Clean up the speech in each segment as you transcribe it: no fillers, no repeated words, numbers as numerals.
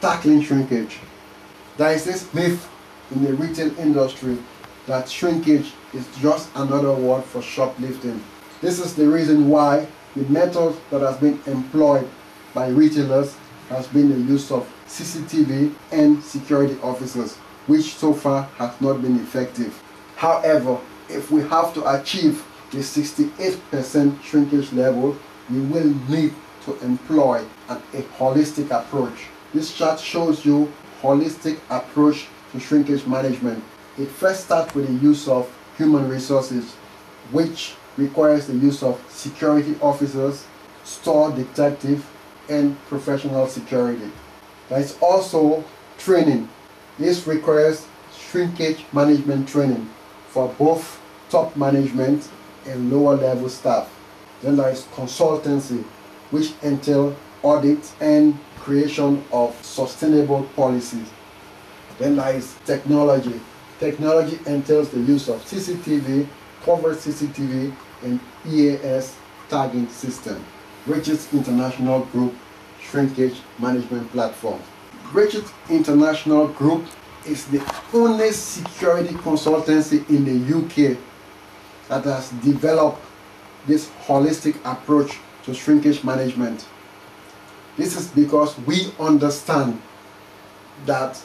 tackling shrinkage. There is this myth in the retail industry that shrinkage is just another word for shoplifting. This is the reason why the method that has been employed by retailers has been the use of CCTV and security officers, which so far has not been effective. However, if we have to achieve the 68% shrinkage level, we will need to employ a holistic approach. This chart shows you holistic approach to shrinkage management. It first starts with the use of human resources, which requires the use of security officers, store detective, and professional security. There is also training. This requires shrinkage management training for both top management and lower level staff. Then there is consultancy, which entails audit and creation of sustainable policies. Then there is technology. Technology entails the use of CCTV, covered CCTV, and EAS tagging system. Richards International Group Shrinkage Management Platform. Richards International Group is the only security consultancy in the UK that has developed this holistic approach to shrinkage management. This is because we understand that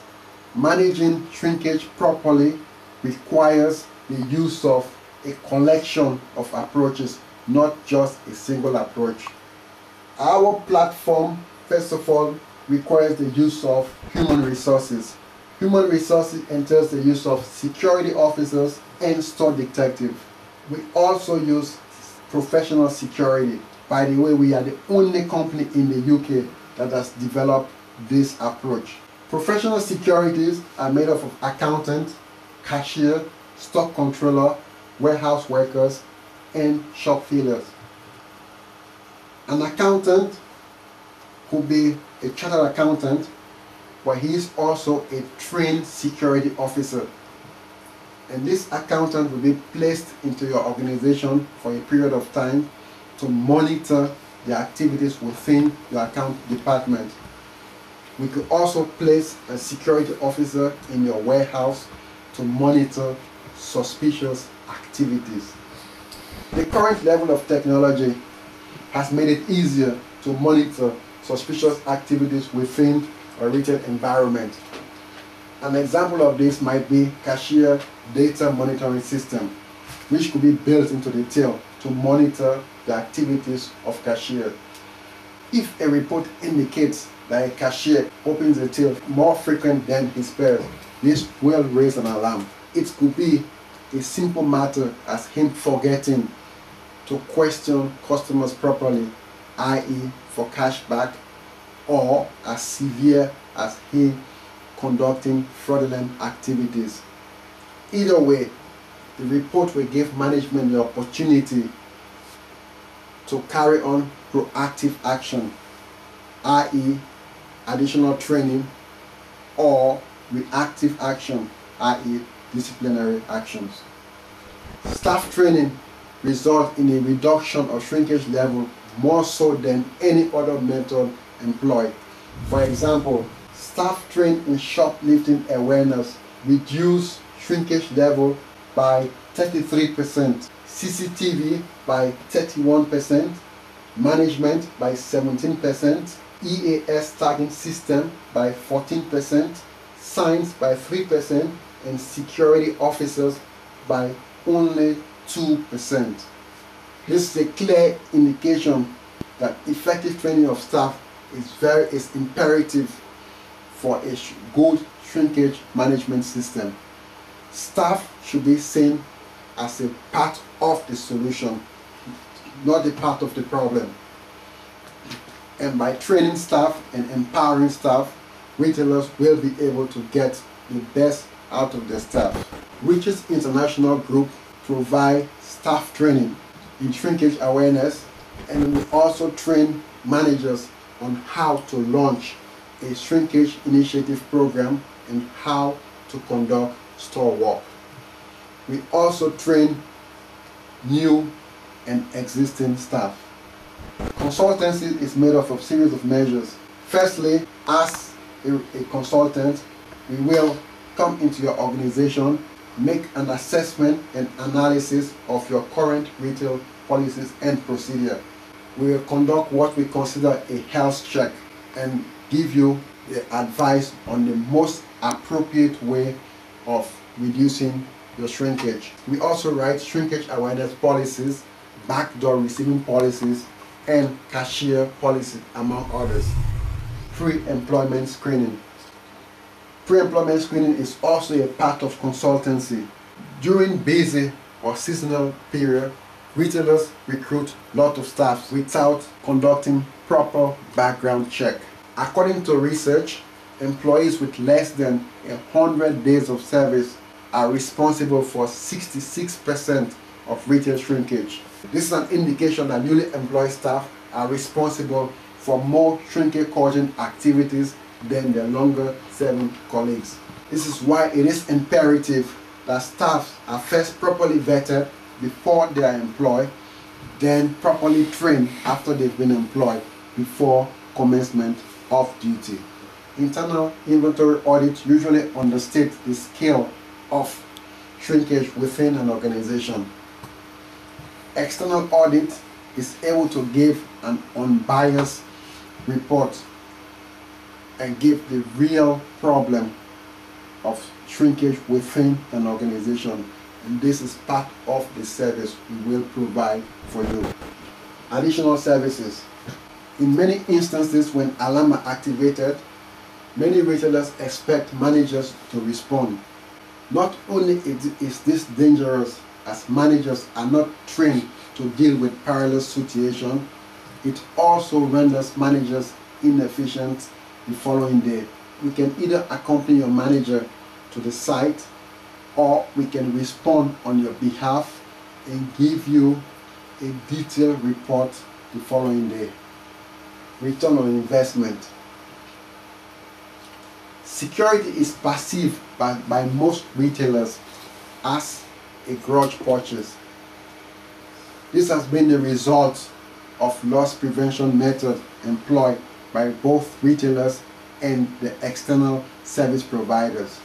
managing shrinkage properly requires the use of a collection of approaches, not just a single approach. Our platform, first of all, requires the use of human resources. Human resources entails the use of security officers and store detectives. We also use professional security. By the way, we are the only company in the UK that has developed this approach. Professional securities are made up of accountant, cashier, stock controller, warehouse workers, and shop fillers. An accountant could be a chartered accountant, but he is also a trained security officer. And this accountant will be placed into your organization for a period of time to monitor the activities within your account department. We could also place a security officer in your warehouse to monitor suspicious activities. The current level of technology has made it easier to monitor suspicious activities within a retail environment. An example of this might be cashier data monitoring system, which could be built into the till to monitor the activities of cashier. If a report indicates that a cashier opens the till more frequent than his peers, this will raise an alarm. It could be a simple matter as him forgetting to question customers properly, i.e. for cashback, or as severe as him conducting fraudulent activities. Either way, the report will give management the opportunity to carry on proactive action, i.e. additional training, or reactive action, i.e. disciplinary actions. Staff training results in a reduction of shrinkage level more so than any other method employed. For example, staff trained in shoplifting awareness reduce shrinkage level by 33%, CCTV by 31%, management by 17%, EAS tagging system by 14%, signs by 3%, and security officers by only 2%. This is a clear indication that effective training of staff is imperative for a good shrinkage management system. Staff should be seen as a part of the solution, not a part of the problem. And by training staff and empowering staff, retailers will be able to get the best out of their staff. Richards International Group provide staff training in shrinkage awareness, and we also train managers on how to launch a shrinkage initiative program and how to conduct store work. We also train new and existing staff. Consultancy is made up of a series of measures. Firstly, as a consultant. We will come into your organization, make an assessment and analysis of your current retail policies and procedure. We will conduct what we consider a health check and give you the advice on the most appropriate way of reducing your shrinkage. We also write shrinkage awareness policies, backdoor receiving policies, and cashier policies, among others. Pre-employment screening. Pre-employment screening is also a part of consultancy. During busy or seasonal period, retailers recruit a lot of staff without conducting proper background check. According to research, employees with less than 100 days of service are responsible for 66% of retail shrinkage. This is an indication that newly employed staff are responsible for more shrinkage-causing activities than their longer-serving colleagues. This is why it is imperative that staff are first properly vetted before they are employed, then properly trained after they've been employed before commencement of duty. Internal inventory audits usually understate the scale of shrinkage within an organization. External audit is able to give an unbiased report and give the real problem of shrinkage within an organization, and this is part of the service we will provide for you. Additional services. In many instances, when alarm are activated, many retailers expect managers to respond. Not only is this dangerous, as managers are not trained to deal with perilous situations, it also renders managers inefficient the following day. We can either accompany your manager to the site, or we can respond on your behalf and give you a detailed report the following day. Return on investment. Security is perceived by most retailers as a grudge purchase. This has been the result of loss prevention method employed by both retailers and the external service providers.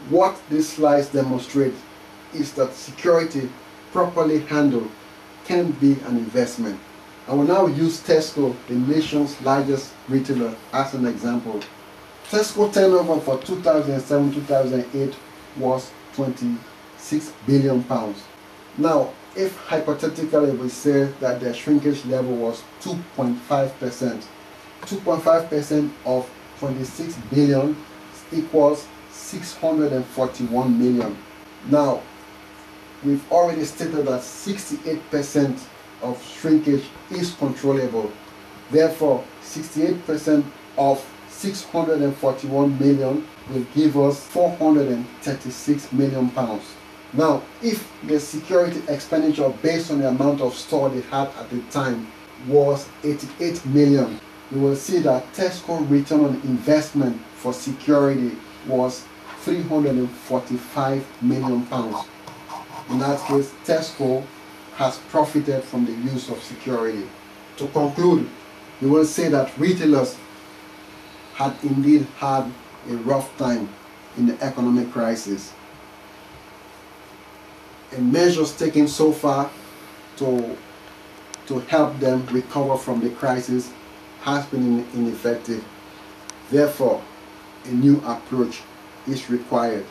What these slides demonstrate is that security properly handled can be an investment. I will now use Tesco, the nation's largest retailer, as an example. Tesco turnover for 2007-2008 was £26 billion. Now, if hypothetically we say that their shrinkage level was 2.5%, 2.5% of 26 billion equals 641 million. Now, we've already stated that 68% of shrinkage is controllable. Therefore, 68% of 641 million will give us 436 million pounds. Now, if the security expenditure based on the amount of store they had at the time was 88 million, you will see that Tesco return on investment for security was 345 million pounds. In that case, Tesco has profited from the use of security. To conclude, you will say that retailers had indeed had a rough time in the economic crisis, and measures taken so far to help them recover from the crisis has been ineffective. Therefore, a new approach is required.